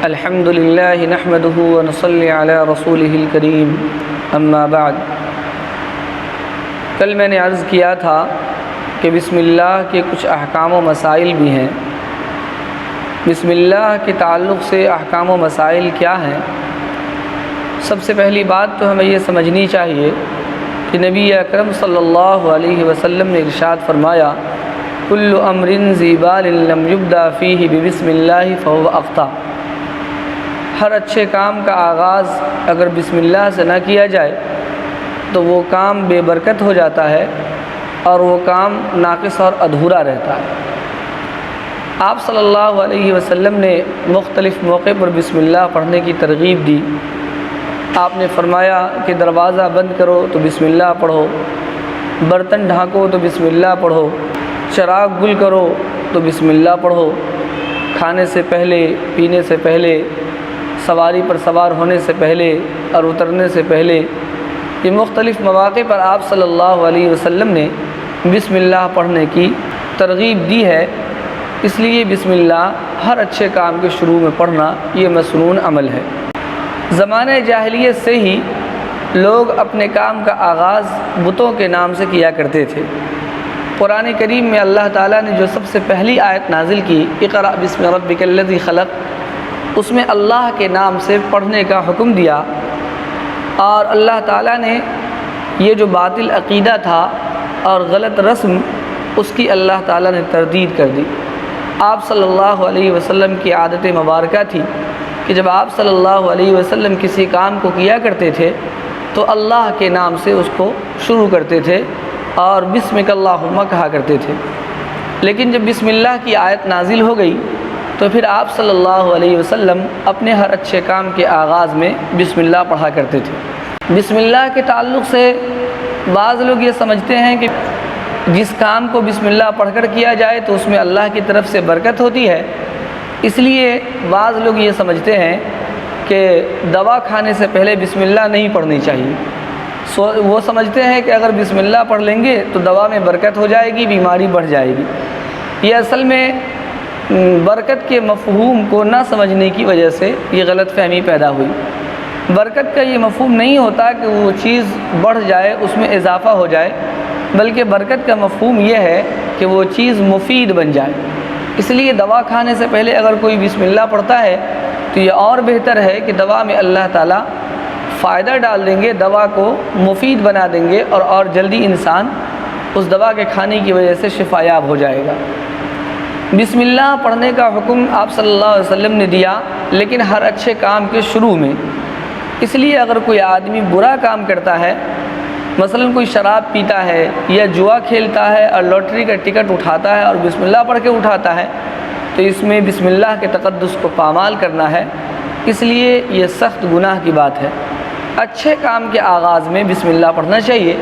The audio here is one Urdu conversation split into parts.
الحمد للہ نحمده ونصلی علی رسولہ الکریم اما بعد۔ کل میں نے عرض کیا تھا کہ بسم اللہ کے کچھ احکام و مسائل بھی ہیں۔ بسم اللہ کے تعلق سے احکام و مسائل کیا ہیں؟ سب سے پہلی بات تو ہمیں یہ سمجھنی چاہیے کہ نبی اکرم صلی اللہ علیہ وسلم نے ارشاد فرمایا، کل امر ذی بال لم یبدأ فیہ ببسم اللہ فہو اخطأ۔ ہر اچھے کام کا آغاز اگر بسم اللہ سے نہ کیا جائے تو وہ کام بے برکت ہو جاتا ہے اور وہ کام ناقص اور ادھورا رہتا ہے۔ آپ صلی اللہ علیہ وسلم نے مختلف موقع پر بسم اللہ پڑھنے کی ترغیب دی۔ آپ نے فرمایا کہ دروازہ بند کرو تو بسم اللہ پڑھو، برتن ڈھانکو تو بسم اللہ پڑھو، چراغ گل کرو تو بسم اللہ پڑھو، کھانے سے پہلے، پینے سے پہلے، سواری پر سوار ہونے سے پہلے اور اترنے سے پہلے، یہ مختلف مواقع پر آپ صلی اللہ علیہ وسلم نے بسم اللہ پڑھنے کی ترغیب دی ہے۔ اس لیے بسم اللہ ہر اچھے کام کے شروع میں پڑھنا یہ مسنون عمل ہے۔ زمانہ جاہلیت سے ہی لوگ اپنے کام کا آغاز بتوں کے نام سے کیا کرتے تھے۔ قرآن کریم میں اللہ تعالیٰ نے جو سب سے پہلی آیت نازل کی، اقرأ بسم ربک الذی خلق، اس میں اللہ کے نام سے پڑھنے کا حکم دیا، اور اللہ تعالیٰ نے یہ جو باطل عقیدہ تھا اور غلط رسم، اس کی اللہ تعالیٰ نے تردید کر دی۔ آپ صلی اللہ علیہ وسلم کی عادت مبارکہ تھی کہ جب آپ صلی اللہ علیہ وسلم کسی کام کو کیا کرتے تھے تو اللہ کے نام سے اس کو شروع کرتے تھے اور بسمک اللہم کہا کرتے تھے۔ لیکن جب بسم اللہ کی آیت نازل ہو گئی تو پھر آپ صلی اللہ علیہ وسلم اپنے ہر اچھے کام کے آغاز میں بسم اللہ پڑھا کرتے تھے۔ بسم اللہ کے تعلق سے بعض لوگ یہ سمجھتے ہیں کہ جس کام کو بسم اللہ پڑھ کر کیا جائے تو اس میں اللہ کی طرف سے برکت ہوتی ہے، اس لیے بعض لوگ یہ سمجھتے ہیں کہ دوا کھانے سے پہلے بسم اللہ نہیں پڑھنی چاہیے۔ وہ سمجھتے ہیں کہ اگر بسم اللہ پڑھ لیں گے تو دوا میں برکت ہو جائے گی، بیماری بڑھ جائے گی۔ یہ اصل میں برکت کے مفہوم کو نہ سمجھنے کی وجہ سے یہ غلط فہمی پیدا ہوئی۔ برکت کا یہ مفہوم نہیں ہوتا کہ وہ چیز بڑھ جائے، اس میں اضافہ ہو جائے، بلکہ برکت کا مفہوم یہ ہے کہ وہ چیز مفید بن جائے۔ اس لیے دوا کھانے سے پہلے اگر کوئی بسم اللہ پڑھتا ہے تو یہ اور بہتر ہے کہ دوا میں اللہ تعالیٰ فائدہ ڈال دیں گے، دوا کو مفید بنا دیں گے، اور جلدی انسان اس دوا کے کھانے کی وجہ سے شفا یاب ہو جائے گا۔ بسم اللہ پڑھنے کا حکم آپ صلی اللہ علیہ وسلم نے دیا، لیکن ہر اچھے کام کے شروع میں۔ اس لیے اگر کوئی آدمی برا کام کرتا ہے، مثلا کوئی شراب پیتا ہے یا جوا کھیلتا ہے اور لاٹری کا ٹکٹ اٹھاتا ہے اور بسم اللہ پڑھ کے اٹھاتا ہے، تو اس میں بسم اللہ کے تقدس کو پامال کرنا ہے، اس لیے یہ سخت گناہ کی بات ہے۔ اچھے کام کے آغاز میں بسم اللہ پڑھنا چاہیے،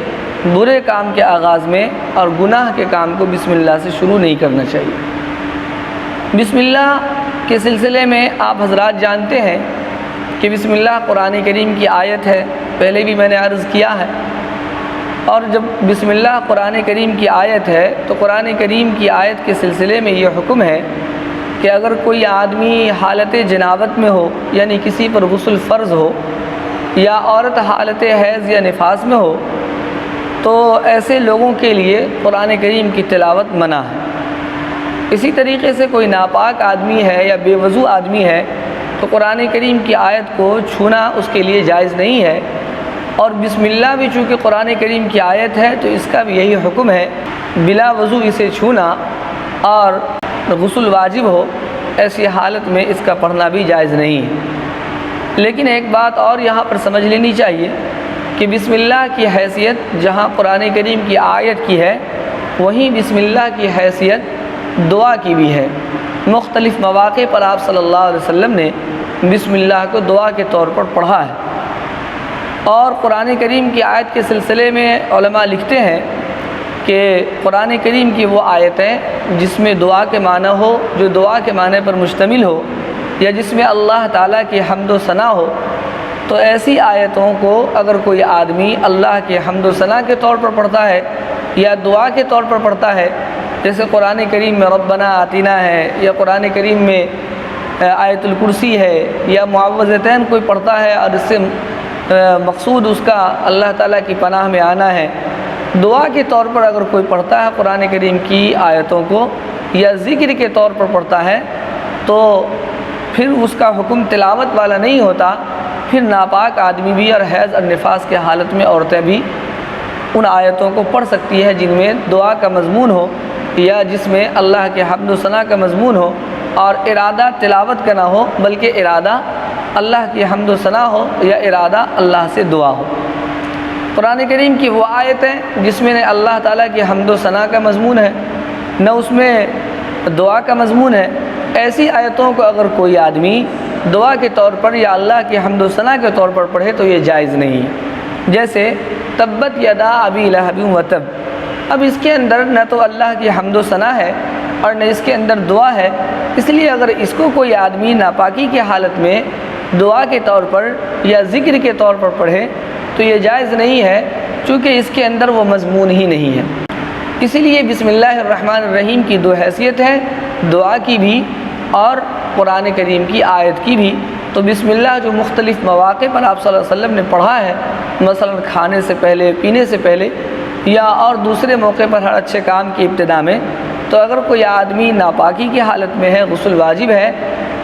برے کام کے آغاز میں اور گناہ کے کام کو بسم اللہ سے شروع نہیں کرنا چاہیے۔ بسم اللہ کے سلسلے میں آپ حضرات جانتے ہیں کہ بسم اللہ قرآن کریم کی آیت ہے، پہلے بھی میں نے عرض کیا ہے۔ اور جب بسم اللہ قرآن کریم کی آیت ہے تو قرآن کریم کی آیت کے سلسلے میں یہ حکم ہے کہ اگر کوئی آدمی حالت جنابت میں ہو، یعنی کسی پر غسل فرض ہو، یا عورت حالت حیض یا نفاس میں ہو، تو ایسے لوگوں کے لیے قرآن کریم کی تلاوت منع ہے۔ اسی طریقے سے کوئی ناپاک آدمی ہے یا بے وضو آدمی ہے تو قرآن کریم کی آیت کو چھونا اس کے لیے جائز نہیں ہے۔ اور بسم اللہ بھی چونکہ قرآن کریم کی آیت ہے تو اس کا بھی یہی حکم ہے، بلا وضو اسے چھونا، اور غسل واجب ہو ایسی حالت میں اس کا پڑھنا بھی جائز نہیں ہے۔ لیکن ایک بات اور یہاں پر سمجھ لینی چاہیے کہ بسم اللہ کی حیثیت جہاں قرآن کریم کی آیت کی ہے، وہیں بسم اللہ کی حیثیت دعا کی بھی ہے۔ مختلف مواقع پر آپ صلی اللہ علیہ وسلم نے بسم اللہ کو دعا کے طور پر پڑھا ہے۔ اور قرآن کریم کی آیت کے سلسلے میں علماء لکھتے ہیں کہ قرآن کریم کی وہ آیتیں جس میں دعا کے معنی ہو، جو دعا کے معنی پر مشتمل ہو، یا جس میں اللہ تعالیٰ کی حمد و ثنا ہو، تو ایسی آیتوں کو اگر کوئی آدمی اللہ کے حمد و ثنا کے طور پر پڑھتا ہے یا دعا کے طور پر پڑھتا ہے جیسے قرآن کریم میں ربنا آتنا ہے، یا قرآن کریم میں آیت الکرسی ہے، یا معوذتین کوئی پڑھتا ہے اور اس سے مقصود اس کا اللہ تعالیٰ کی پناہ میں آنا ہے، دعا کے طور پر اگر کوئی پڑھتا ہے قرآن کریم کی آیتوں کو یا ذکر کے طور پر پڑھتا ہے تو پھر اس کا حکم تلاوت والا نہیں ہوتا، پھر ناپاک آدمی بھی اور حیض اور نفاس کے حالت میں عورتیں بھی ان آیتوں کو پڑھ سکتی ہے جن میں دعا کا مضمون ہو یا جس میں اللہ کے حمد و ثنا کا مضمون ہو، اور ارادہ تلاوت کا نہ ہو بلکہ ارادہ اللہ کی حمد و ثنا ہو یا ارادہ اللہ سے دعا ہو۔ قرآن کریم کی وہ آیتیں جس میں نہ اللہ تعالیٰ کی حمد و ثنا کا مضمون ہے نہ اس میں دعا کا مضمون ہے، ایسی آیتوں کو اگر کوئی آدمی دعا کے طور پر یا اللہ کی حمد و ثنا کے طور پر پڑھے تو یہ جائز نہیں ہے۔ جیسے تبت یدا ابی لہب وتب، اب اس کے اندر نہ تو اللہ کی حمد و ثنا ہے اور نہ اس کے اندر دعا ہے، اس لیے اگر اس کو کوئی آدمی ناپاکی کی حالت میں دعا کے طور پر یا ذکر کے طور پر پڑھے تو یہ جائز نہیں ہے، چونکہ اس کے اندر وہ مضمون ہی نہیں ہے۔ اسی لیے بسم اللہ الرحمن الرحیم کی دو حیثیت ہے، دعا کی بھی اور قرآن کریم کی آیت کی بھی۔ تو بسم اللہ جو مختلف مواقع پر آپ صلی اللہ علیہ وسلم نے پڑھا ہے، مثلا کھانے سے پہلے، پینے سے پہلے یا اور دوسرے موقع پر ہر اچھے کام کی ابتدا میں، تو اگر کوئی آدمی ناپاکی کی حالت میں ہے، غسل واجب ہے،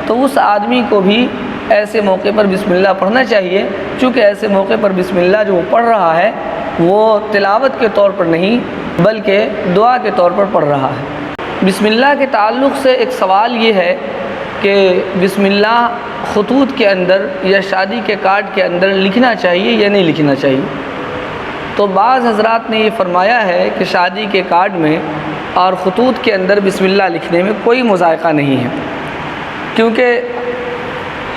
تو اس آدمی کو بھی ایسے موقع پر بسم اللہ پڑھنا چاہیے، چونکہ ایسے موقع پر بسم اللہ جو وہ پڑھ رہا ہے وہ تلاوت کے طور پر نہیں بلکہ دعا کے طور پر پڑھ رہا ہے۔ بسم اللہ کے تعلق سے ایک سوال یہ ہے کہ بسم اللہ خطوط کے اندر یا شادی کے کارڈ کے اندر لکھنا چاہیے یا نہیں لکھنا چاہیے؟ تو بعض حضرات نے یہ فرمایا ہے کہ شادی کے کارڈ میں اور خطوط کے اندر بسم اللہ لکھنے میں کوئی مذائقہ نہیں ہے، کیونکہ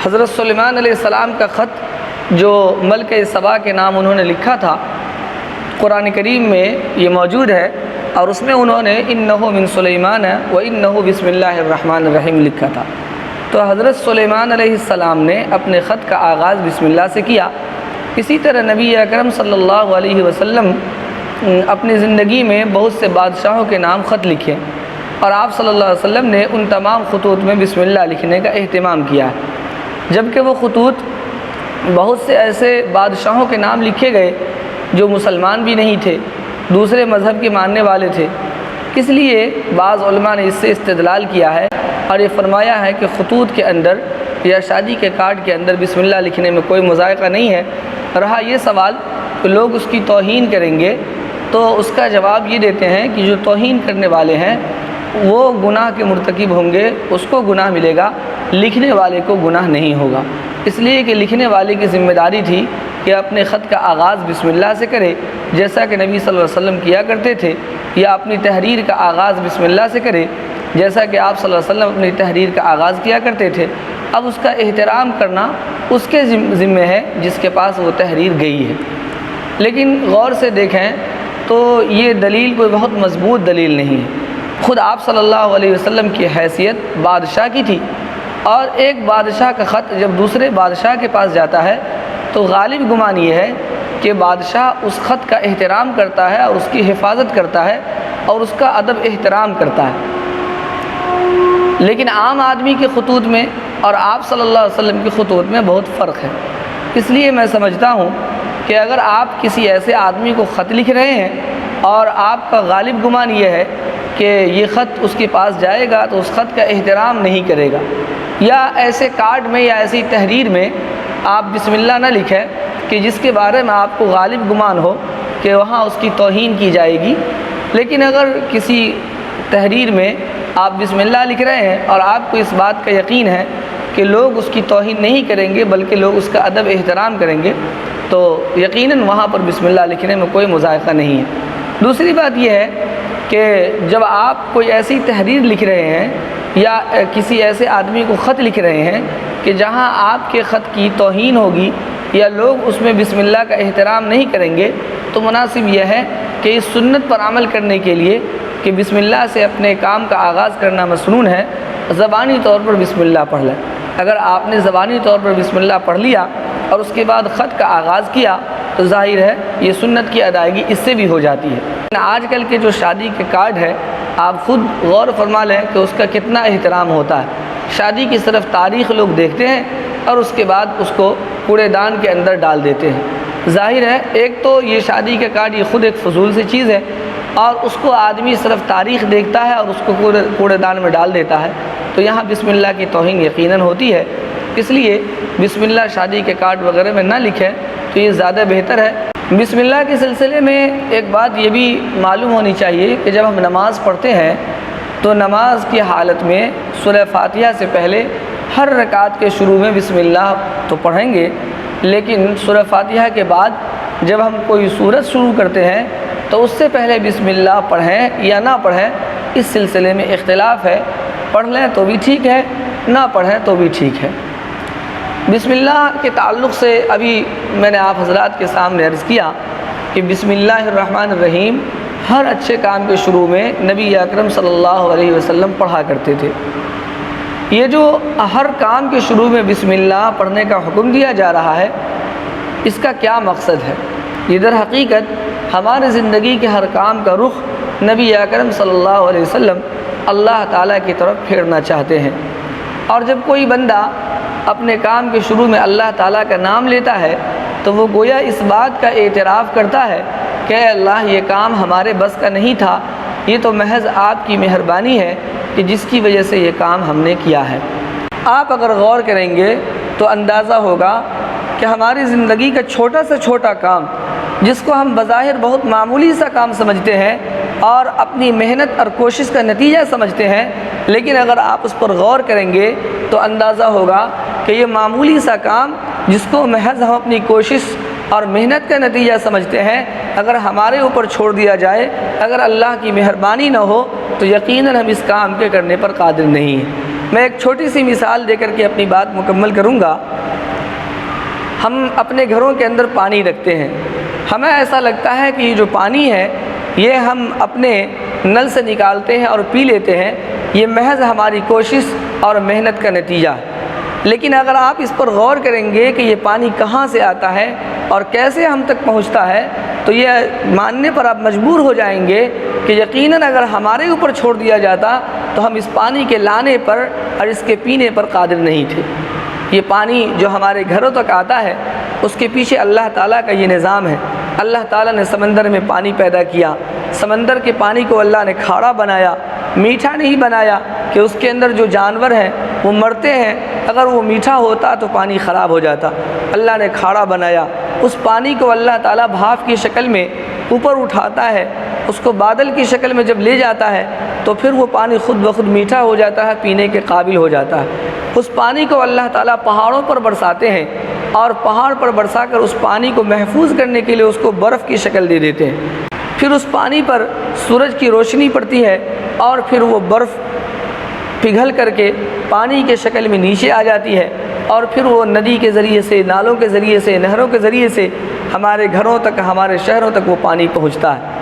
حضرت سلیمان علیہ السلام کا خط جو ملکہ سبا کے نام انہوں نے لکھا تھا قرآن کریم میں یہ موجود ہے، اور اس میں انہوں نے انہ من سلیمان و انہ بسم اللہ الرحمن الرحیم لکھا تھا۔ تو حضرت سلیمان علیہ السلام نے اپنے خط کا آغاز بسم اللہ سے کیا۔ اسی طرح نبی اکرم صلی اللہ علیہ وسلم اپنی زندگی میں بہت سے بادشاہوں کے نام خط لکھے، اور آپ صلی اللہ علیہ وسلم نے ان تمام خطوط میں بسم اللہ لکھنے کا اہتمام کیا ہے، جبکہ وہ خطوط بہت سے ایسے بادشاہوں کے نام لکھے گئے جو مسلمان بھی نہیں تھے، دوسرے مذہب کے ماننے والے تھے۔ اس لیے بعض علماء نے اس سے استدلال کیا ہے اور یہ فرمایا ہے کہ خطوط کے اندر یا شادی کے کارڈ کے اندر بسم اللہ لکھنے میں کوئی مذائقہ نہیں ہے۔ رہا یہ سوال کہ لوگ اس کی توہین کریں گے، تو اس کا جواب یہ دیتے ہیں کہ جو توہین کرنے والے ہیں وہ گناہ کے مرتکب ہوں گے، اس کو گناہ ملے گا، لکھنے والے کو گناہ نہیں ہوگا، اس لیے کہ لکھنے والے کی ذمہ داری تھی کہ اپنے خط کا آغاز بسم اللہ سے کرے، جیسا کہ نبی صلی اللہ علیہ وسلم کیا کرتے تھے، یا اپنی تحریر کا آغاز بسم اللہ سے کرے، جیسا کہ آپ صلی اللہ علیہ وسلم اپنی تحریر کا آغاز کیا کرتے تھے۔ اب اس کا احترام کرنا اس کے ذمہ ہے جس کے پاس وہ تحریر گئی ہے۔ لیکن غور سے دیکھیں تو یہ دلیل کوئی بہت مضبوط دلیل نہیں ہے۔ خود آپ صلی اللہ علیہ وسلم کی حیثیت بادشاہ کی تھی، اور ایک بادشاہ کا خط جب دوسرے بادشاہ کے پاس جاتا ہے تو غالب گمان یہ ہے کہ بادشاہ اس خط کا احترام کرتا ہے اور اس کی حفاظت کرتا ہے اور اس کا ادب احترام کرتا ہے۔ لیکن عام آدمی کے خطوط میں اور آپ صلی اللہ علیہ وسلم کے خطوط میں بہت فرق ہے۔ اس لیے میں سمجھتا ہوں کہ اگر آپ کسی ایسے آدمی کو خط لکھ رہے ہیں اور آپ کا غالب گمان یہ ہے کہ یہ خط اس کے پاس جائے گا تو اس خط کا احترام نہیں کرے گا، یا ایسے کارڈ میں یا ایسی تحریر میں آپ بسم اللہ نہ لکھیں کہ جس کے بارے میں آپ کو غالب گمان ہو کہ وہاں اس کی توہین کی جائے گی۔ لیکن اگر کسی تحریر میں آپ بسم اللہ لکھ رہے ہیں اور آپ کو اس بات کا یقین ہے کہ لوگ اس کی توہین نہیں کریں گے بلکہ لوگ اس کا ادب احترام کریں گے، تو یقیناً وہاں پر بسم اللہ لکھنے میں کوئی مذائقہ نہیں ہے۔ دوسری بات یہ ہے کہ جب آپ کوئی ایسی تحریر لکھ رہے ہیں یا کسی ایسے آدمی کو خط لکھ رہے ہیں کہ جہاں آپ کے خط کی توہین ہوگی یا لوگ اس میں بسم اللہ کا احترام نہیں کریں گے، تو مناسب یہ ہے کہ اس سنت پر عمل کرنے کے لیے کہ بسم اللہ سے اپنے کام کا آغاز کرنا مسنون ہے، زبانی طور پر بسم اللہ پڑھ لیں۔ اگر آپ نے زبانی طور پر بسم اللہ پڑھ لیا اور اس کے بعد خط کا آغاز کیا تو ظاہر ہے یہ سنت کی ادائیگی اس سے بھی ہو جاتی ہے۔ آج کل کے جو شادی کے کارڈ ہے آپ خود غور فرما لیں کہ اس کا کتنا احترام ہوتا ہے۔ شادی کی صرف تاریخ لوگ دیکھتے ہیں اور اس کے بعد اس کو کوڑے دان کے اندر ڈال دیتے ہیں۔ ظاہر ہے ایک تو یہ شادی کا کارڈ یہ خود ایک فضول سی چیز ہے، اور اس کو آدمی صرف تاریخ دیکھتا ہے اور اس کو کوڑے دان میں ڈال دیتا ہے، تو یہاں بسم اللہ کی توہین یقیناً ہوتی ہے۔ اس لیے بسم اللہ شادی کے کارڈ وغیرہ میں نہ لکھیں تو یہ زیادہ بہتر ہے۔ بسم اللہ کے سلسلے میں ایک بات یہ بھی معلوم ہونی چاہیے کہ جب ہم نماز پڑھتے ہیں تو نماز کی حالت میں سورہ فاتحہ سے پہلے ہر رکعت کے شروع میں بسم اللہ تو پڑھیں گے، لیکن سورہ فاتحہ کے بعد جب ہم کوئی سورت شروع کرتے ہیں تو اس سے پہلے بسم اللہ پڑھیں یا نہ پڑھیں، اس سلسلے میں اختلاف ہے۔ پڑھ لیں تو بھی ٹھیک ہے، نہ پڑھیں تو بھی ٹھیک ہے۔ بسم اللہ کے تعلق سے ابھی میں نے آپ حضرات کے سامنے عرض کیا کہ بسم اللہ الرحمن الرحیم ہر اچھے کام کے شروع میں نبی اکرم صلی اللہ علیہ وسلم پڑھا کرتے تھے۔ یہ جو ہر کام کے شروع میں بسم اللہ پڑھنے کا حکم دیا جا رہا ہے، اس کا کیا مقصد ہے؟ یہ در حقیقت ہمارے زندگی کے ہر کام کا رخ نبی اکرم صلی اللہ علیہ وسلم اللہ تعالیٰ کی طرف پھیرنا چاہتے ہیں، اور جب کوئی بندہ اپنے کام کے شروع میں اللہ تعالیٰ کا نام لیتا ہے تو وہ گویا اس بات کا اعتراف کرتا ہے کہ اے اللہ یہ کام ہمارے بس کا نہیں تھا، یہ تو محض آپ کی مہربانی ہے کہ جس کی وجہ سے یہ کام ہم نے کیا ہے۔ آپ اگر غور کریں گے تو اندازہ ہوگا کہ ہماری زندگی کا چھوٹا سے چھوٹا کام جس کو ہم بظاہر بہت معمولی سا کام سمجھتے ہیں اور اپنی محنت اور کوشش کا نتیجہ سمجھتے ہیں، لیکن اگر آپ اس پر غور کریں گے تو اندازہ ہوگا کہ یہ معمولی سا کام جس کو محض ہم اپنی کوشش اور محنت کا نتیجہ سمجھتے ہیں، اگر ہمارے اوپر چھوڑ دیا جائے، اگر اللہ کی مہربانی نہ ہو تو یقیناً ہم اس کام کے کرنے پر قادر نہیں ہیں۔ میں ایک چھوٹی سی مثال دے کر کے اپنی بات مکمل کروں گا۔ ہم اپنے گھروں کے اندر پانی رکھتے ہیں، ہمیں ایسا لگتا ہے کہ یہ جو پانی ہے یہ ہم اپنے نل سے نکالتے ہیں اور پی لیتے ہیں، یہ محض ہماری کوشش اور محنت کا نتیجہ ہے۔ لیکن اگر آپ اس پر غور کریں گے کہ یہ پانی کہاں سے آتا ہے اور کیسے ہم تک پہنچتا ہے تو یہ ماننے پر آپ مجبور ہو جائیں گے کہ یقیناً اگر ہمارے اوپر چھوڑ دیا جاتا تو ہم اس پانی کے لانے پر اور اس کے پینے پر قادر نہیں تھے۔ یہ پانی جو ہمارے گھروں تک آتا ہے اس کے پیچھے اللہ تعالیٰ کا یہ نظام ہے۔ اللہ تعالیٰ نے سمندر میں پانی پیدا کیا، سمندر کے پانی کو اللہ نے کھارا بنایا، میٹھا نہیں بنایا کہ اس کے اندر جو جانور ہیں وہ مرتے ہیں، اگر وہ میٹھا ہوتا تو پانی خراب ہو جاتا۔ اللہ نے کھارا بنایا، اس پانی کو اللہ تعالیٰ بھاپ کی شکل میں اوپر اٹھاتا ہے، اس کو بادل کی شکل میں جب لے جاتا ہے تو پھر وہ پانی خود بخود میٹھا ہو جاتا ہے، پینے کے قابل ہو جاتا ہے۔ اس پانی کو اللہ تعالیٰ پہاڑوں پر برساتے ہیں اور پہاڑ پر برسا کر اس پانی کو محفوظ کرنے کے لیے اس کو برف کی شکل دے دیتے ہیں۔ پھر اس پانی پر سورج کی روشنی پڑتی ہے اور پھر وہ برف پگھل کر کے پانی کے شکل میں نیچے آ جاتی ہے، اور پھر وہ ندی کے ذریعے سے، نالوں کے ذریعے سے، نہروں کے ذریعے سے ہمارے گھروں تک، ہمارے شہروں تک وہ پانی پہنچتا ہے۔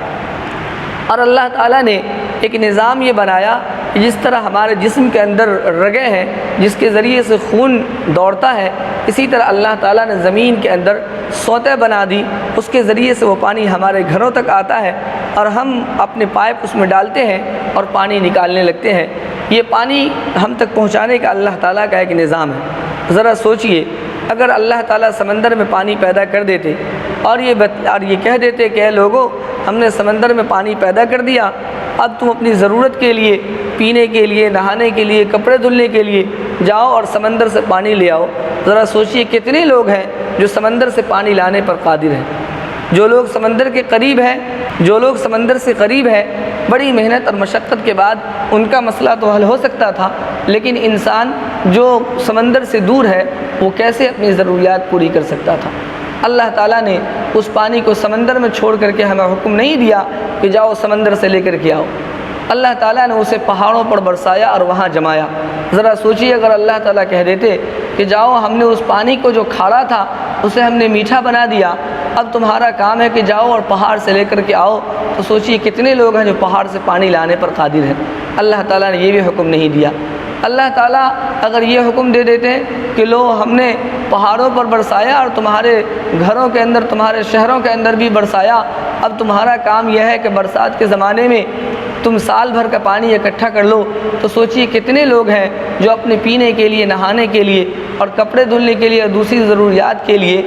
اور اللہ تعالیٰ نے ایک نظام یہ بنایا کہ جس طرح ہمارے جسم کے اندر رگیں ہیں جس کے ذریعے سے خون دوڑتا ہے، اسی طرح اللہ تعالیٰ نے زمین کے اندر سوتے بنا دی، اس کے ذریعے سے وہ پانی ہمارے گھروں تک آتا ہے اور ہم اپنے پائپ اس میں ڈالتے ہیں اور پانی نکالنے لگتے ہیں۔ یہ پانی ہم تک پہنچانے کا اللہ تعالیٰ کا ایک نظام ہے۔ ذرا سوچئے اگر اللہ تعالیٰ سمندر میں پانی پیدا کر دیتے اور یہ کہہ دیتے کہ اے لوگو ہم نے سمندر میں پانی پیدا کر دیا، اب تم اپنی ضرورت کے لیے، پینے کے لیے، نہانے کے لیے، کپڑے دھلنے کے لیے جاؤ اور سمندر سے پانی لے آؤ، ذرا سوچئے کتنے لوگ ہیں جو سمندر سے پانی لانے پر قادر ہیں۔ جو لوگ سمندر کے قریب ہیں، جو لوگ سمندر سے قریب ہیں، بڑی محنت اور مشقت کے بعد ان کا مسئلہ تو حل ہو سکتا تھا، لیکن انسان جو سمندر سے دور ہے وہ کیسے اپنی ضروریات پوری کر سکتا تھا؟ اللہ تعالیٰ نے اس پانی کو سمندر میں چھوڑ کر کے ہمیں حکم نہیں دیا کہ جاؤ سمندر سے لے کر کے آؤ، اللہ تعالیٰ نے اسے پہاڑوں پر برسایا اور وہاں جمایا۔ ذرا سوچئے اگر اللہ تعالیٰ کہہ دیتے کہ جاؤ ہم نے اس پانی کو جو کھارا تھا اسے ہم نے میٹھا بنا دیا، اب تمہارا کام ہے کہ جاؤ اور پہاڑ سے لے کر کے آؤ، تو سوچئے کتنے لوگ ہیں جو پہاڑ سے پانی لانے پر قادر ہیں۔ اللہ تعالیٰ نے یہ بھی حکم نہیں دیا۔ اللہ تعالیٰ اگر یہ حکم دے دیتے کہ لو ہم نے پہاڑوں پر برسایا اور تمہارے گھروں کے اندر، تمہارے شہروں کے اندر بھی برسایا، اب تمہارا کام یہ ہے کہ برسات کے زمانے میں تم سال بھر کا پانی اکٹھا کر لو تو سوچئے کتنے لوگ ہیں جو اپنے پینے کے لیے، نہانے کے لیے اور کپڑے دھلنے کے لیے اور دوسری ضروریات کے لیے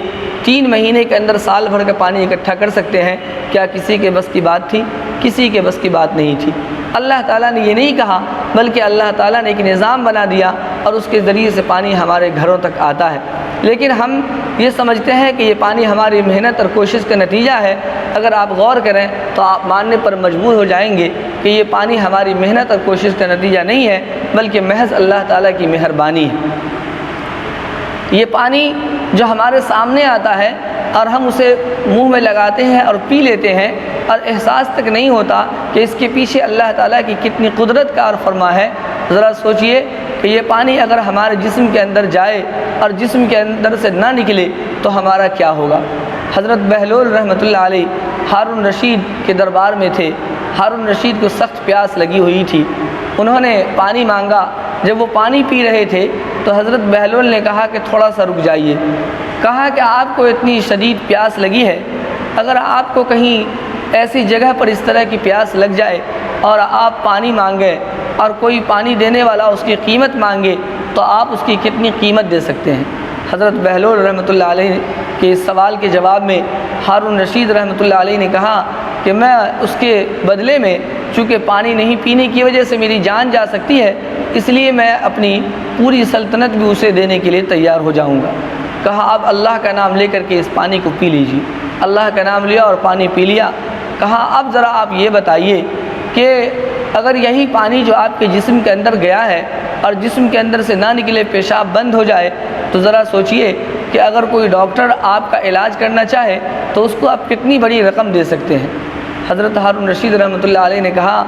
3 مہینے کے اندر سال بھر کا پانی اکٹھا کر سکتے ہیں۔ کیا کسی کے بس کی بات تھی؟ کسی کے بس کی بات نہیں تھی۔ اللہ تعالیٰ نے یہ نہیں کہا، بلکہ اللہ تعالیٰ نے ایک نظام بنا دیا اور اس کے ذریعے سے پانی ہمارے گھروں تک آتا ہے۔ لیکن ہم یہ سمجھتے ہیں کہ یہ پانی ہماری محنت اور کوشش کا نتیجہ ہے۔ اگر آپ غور کریں تو آپ ماننے پر مجبور ہو جائیں گے کہ یہ پانی ہماری محنت اور کوشش کا نتیجہ نہیں ہے، بلکہ محض اللہ تعالیٰ کی مہربانی ہے۔ یہ پانی جو ہمارے سامنے آتا ہے اور ہم اسے منہ میں لگاتے ہیں اور پی لیتے ہیں اور احساس تک نہیں ہوتا کہ اس کے پیچھے اللہ تعالیٰ کی کتنی قدرت کا اور فرما ہے۔ ذرا سوچئے کہ یہ پانی اگر ہمارے جسم کے اندر جائے اور جسم کے اندر سے نہ نکلے تو ہمارا کیا ہوگا۔ حضرت بہلول رحمۃ اللہ علیہ ہارون رشید کے دربار میں تھے۔ ہارون رشید کو سخت پیاس لگی ہوئی تھی۔ انہوں نے پانی مانگا۔ جب وہ پانی پی رہے تھے تو حضرت بہلول نے کہا کہ تھوڑا سا رک جائیے۔ کہا کہ آپ کو اتنی شدید پیاس لگی ہے، اگر آپ کو کہیں ایسی جگہ پر اس طرح کی پیاس لگ جائے اور آپ پانی مانگیں اور کوئی پانی دینے والا اس کی قیمت مانگے تو آپ اس کی کتنی قیمت دے سکتے ہیں؟ حضرت بہلول رحمۃ اللہ علیہ کے اس سوال کے جواب میں ہارون رشید رحمۃ اللہ علیہ نے کہا کہ میں اس کے بدلے میں، چونکہ پانی نہیں پینے کی وجہ سے میری جان جا سکتی ہے، اس لیے میں اپنی پوری سلطنت بھی اسے دینے کے لیے تیار ہو جاؤں گا۔ کہا آپ اللہ کا نام لے کر کے اس پانی کو پی لیجیے۔ اللہ کا نام لیا اور پانی پی لیا۔ کہا اب ذرا آپ یہ بتائیے کہ اگر یہی پانی جو آپ کے جسم کے اندر گیا ہے اور جسم کے اندر سے نہ نکلے، پیشاب بند ہو جائے، تو ذرا سوچئے کہ اگر کوئی ڈاکٹر آپ کا علاج کرنا چاہے تو اس کو آپ کتنی بڑی رقم دے سکتے ہیں۔ حضرت ہارون رشید رحمۃ اللہ علیہ نے کہا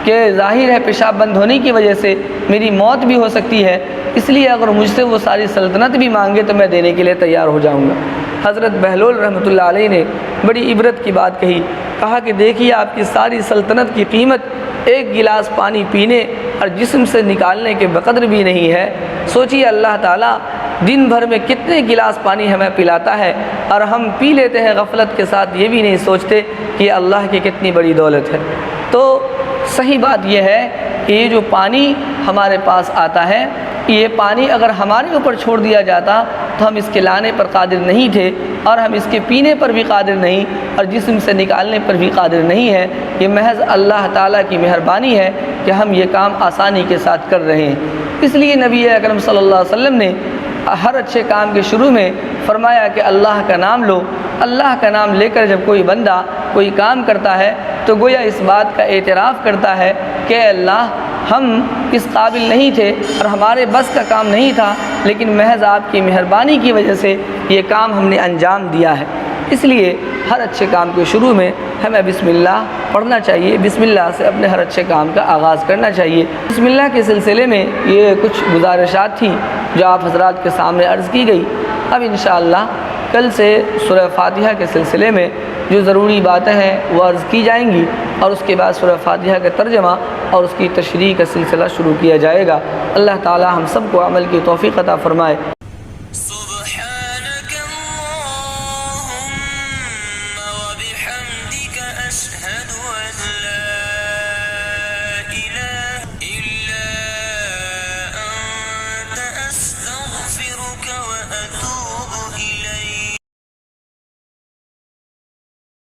کہ ظاہر ہے پیشاب بند ہونے کی وجہ سے میری موت بھی ہو سکتی ہے، اس لیے اگر مجھ سے وہ ساری سلطنت بھی مانگے تو میں دینے کے لیے تیار ہو جاؤں گا۔ حضرت بہلول رحمۃ اللہ علیہ نے بڑی عبرت کی بات کہی۔ کہا کہ دیکھیے آپ کی ساری سلطنت کی قیمت ایک گلاس پانی پینے اور جسم سے نکالنے کے بقدر بھی نہیں ہے۔ سوچیے اللہ تعالیٰ دن بھر میں کتنے گلاس پانی ہمیں پلاتا ہے اور ہم پی لیتے ہیں غفلت کے ساتھ، یہ بھی نہیں سوچتے کہ اللہ کی کتنی بڑی دولت ہے۔ تو صحیح بات یہ ہے کہ یہ جو پانی ہمارے پاس آتا ہے، یہ پانی اگر ہمارے اوپر چھوڑ دیا جاتا تو ہم اس کے لانے پر قادر نہیں تھے اور ہم اس کے پینے پر بھی قادر نہیں اور جسم سے نکالنے پر بھی قادر نہیں ہے۔ یہ محض اللہ تعالیٰ کی مہربانی ہے کہ ہم یہ کام آسانی کے ساتھ کر رہے ہیں۔ اس لیے نبی اکرم صلی اللہ علیہ وسلم نے ہر اچھے کام کے شروع میں فرمایا کہ اللہ کا نام لو۔ اللہ کا نام لے کر جب کوئی بندہ کوئی کام کرتا ہے تو گویا اس بات کا اعتراف کرتا ہے کہ اللہ ہم اس قابل نہیں تھے اور ہمارے بس کا کام نہیں تھا، لیکن محض آپ کی مہربانی کی وجہ سے یہ کام ہم نے انجام دیا ہے۔ اس لیے ہر اچھے کام کے شروع میں ہمیں بسم اللہ پڑھنا چاہیے، بسم اللہ سے اپنے ہر اچھے کام کا آغاز کرنا چاہیے۔ بسم اللہ کے سلسلے میں یہ کچھ گزارشات تھیں جو آپ حضرات کے سامنے عرض کی گئی۔ اب انشاءاللہ کل سے سورہ فاتحہ کے سلسلے میں جو ضروری باتیں ہیں وہ عرض کی جائیں گی اور اس کے بعد سورہ فاتحہ کا ترجمہ اور اس کی تشریح کا سلسلہ شروع کیا جائے گا۔ اللہ تعالی ہم سب کو عمل کی توفیق عطا فرمائے۔